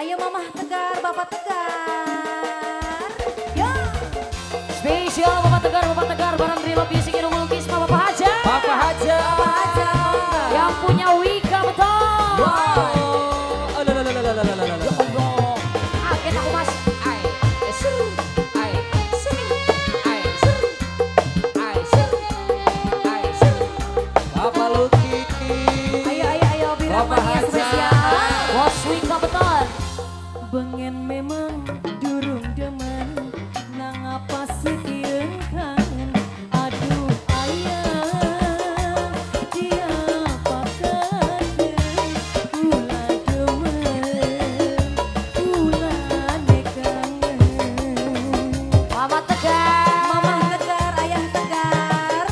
Ayo Mamah Tegar, Bapak Tegar. Yo. Spesial Bapak Tegar, barang Rilo Bisik Irung Lukis, Bapak Haja. Bapak Haja. Bapak Haja. Yang punya Wika betul. Wow. Alalalalalalalalala. Ya Allah. Kaget aku mas. Ai, seru. Ai, seru. Ai, seru. Ai, seru. Ai, seru. Bapak Luki. Ayo bilang Bapak mania Haja. spesial. Bos Wika betul. Bengen memang durung demen nang apa setieng kangen. Aduh ayah dia pakai ula demen ula kangen. Mama Tegar. Mamah Tegar, Ayah Tegar.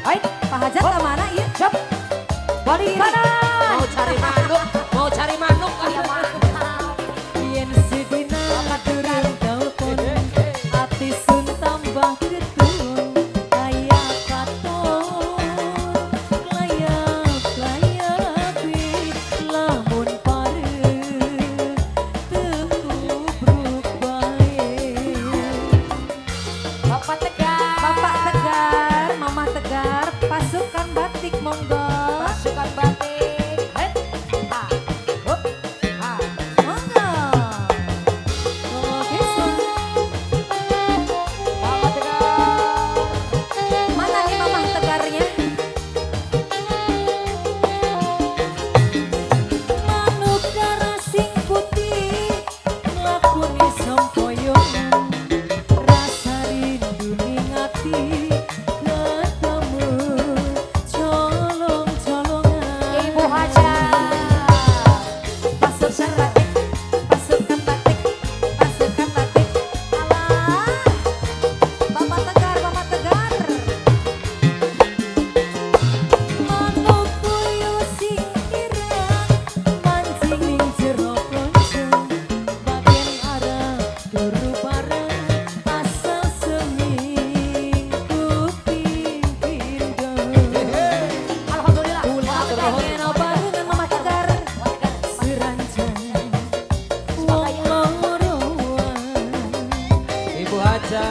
Hai, Pak Hajat ke mana ya? siap. Balik kanan. Mau cari manuk. Mau cari manuk. Ya mantap. Yen sedina durung telepon ati sun tambah ketun kaya katon layap-layapi lamun pare tegubruk bae. Bapak Tegar. Bapak Tegar, Mamah Tegar, pasukan batik monggo. Pasukan batik. Hei. Ha. Hup. Ha. Monggo. Oke, Bapak Tegar. mana nih Mamah Tegarnya? Manuk darah sing putih nglakoni sempoyongan rasa rindu ning ati ketemu colong-colongan. Ibu Haja. Pasukan batik, pasukan batik, pasukan batik. Alah, Bapak Tegar, Bapak Tegar. Manuk puyuh sing ireng, mancing ning jero kloncong. Bagian arah turu bareng, asal seminggu pimpin Alhamdulillah. Ulah pengen barengan Mamah Tegar serancan wong loroan. Ibu Haja.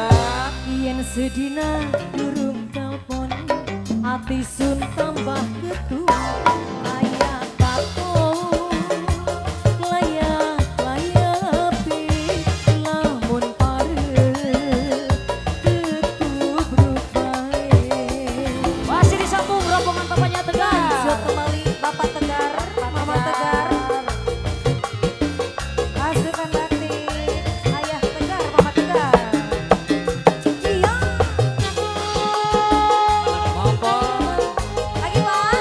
Yen sedina durung telepon ati sun tambah ketua aya katon layak-layapi lamun pare ketubruk bae. Masih disambung rombongan bapaknya Tegar. Lanjut kembali Bapak Tegar, Mama Tegar, pasukan batik, Ayah Tegar, Mama Tegar. Iya, Bapak. lagi Pak.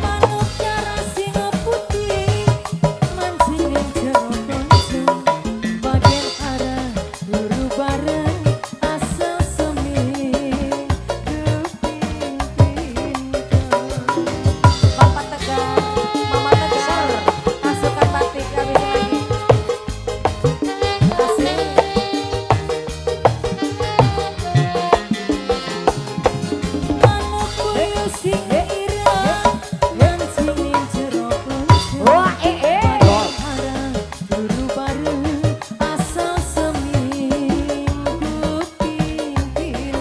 Manuk darah sing putih, mancing ning jero kloncong. Bagian arah turu bareng, asal seminggu pimpin. Bapak Tegar, Mama Tegar, pasukan batik habis lagi. Asik. Manuk puyuh sing ireng, mancing ning jero kloncong. Wah, Bagian arah turu bareng, asal seminggu pimpin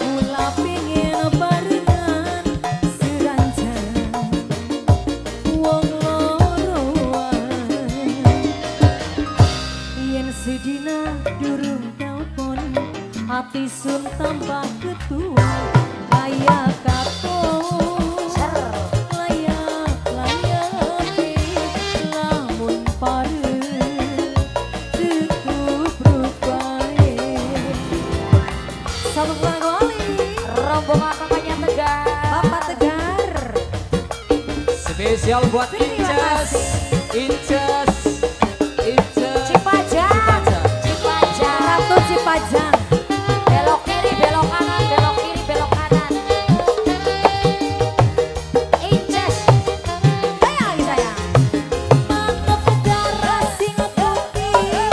Mula pingin barengan serancan wong loroan. Yen sedina durung telepon ati sun tambah ketua kaya katon layak-layapi lamun pare ketubruk bae. Sambung lagi rombongan bapaknya Tegar. Bapak Tegar. Spesial buat Terima Incas. kasih. Incas. Incas. Cipajang. Cipajang. Ratu Cipajang. Belok kiri, belok kanan, belok kiri, belok kanan. Inces. Ayo sayang. Manuk darah sing putih,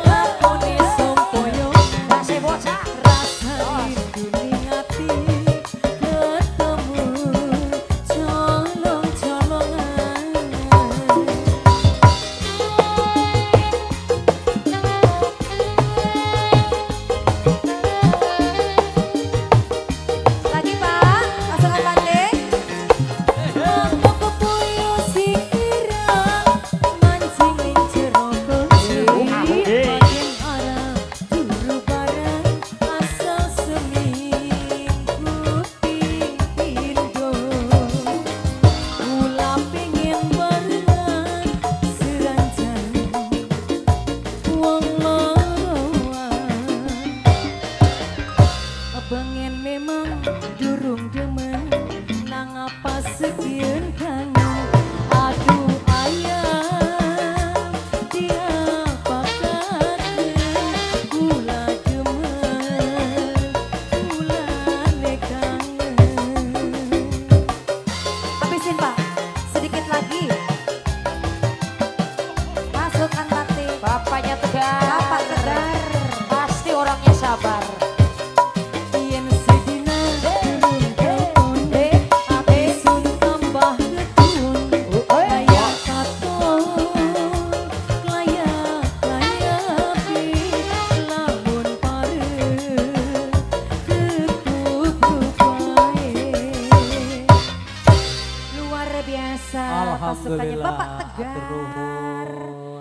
lakoni sompoyo Kasih bocah. rasa rindu ning ati pasukannya Alhamdulillah. Bapak Tegar. Atur nuhun.